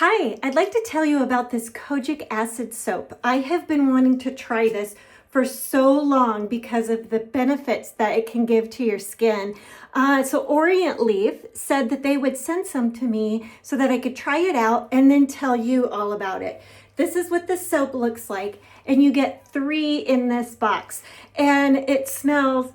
Hi, I'd like to tell you about this Kojic Acid Soap. I have been wanting to try this for so long because of the benefits that it can give to your skin. So OrientLeaf said that they would send some to me so that I could try it out and then tell you all about it. This is what the soap looks like, and you get 3 in this box. And it smells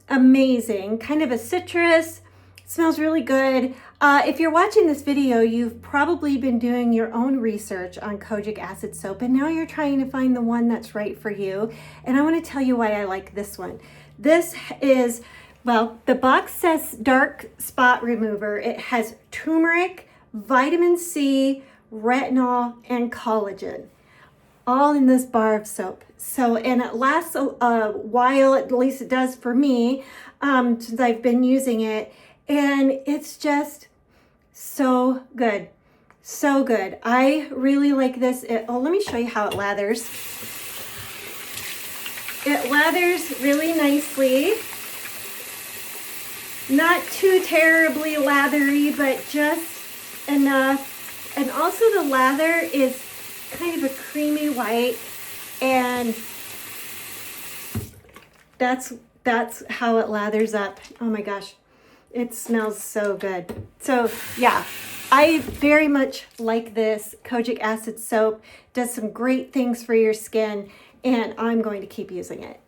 amazing, kind of a citrus. Smells really good. If you're watching this video, you've probably been doing your own research on Kojic Acid Soap, and now you're trying to find the one that's right for you. And I want to tell you why I like this one. This is, well, the box says dark spot remover. It has turmeric, vitamin C, retinol, and collagen, all in this bar of soap. So, and it lasts a while, at least it does for me, since I've been using it. And it's just so good. So good. I really like this. Let me show you how it lathers. It lathers really nicely. Not too terribly lathery, but just enough. And also the lather is kind of a creamy white, and that's how it lathers up. Oh my gosh. It smells so good. So yeah, I very much like this Kojic Acid Soap. Does some great things for your skin, and I'm going to keep using it.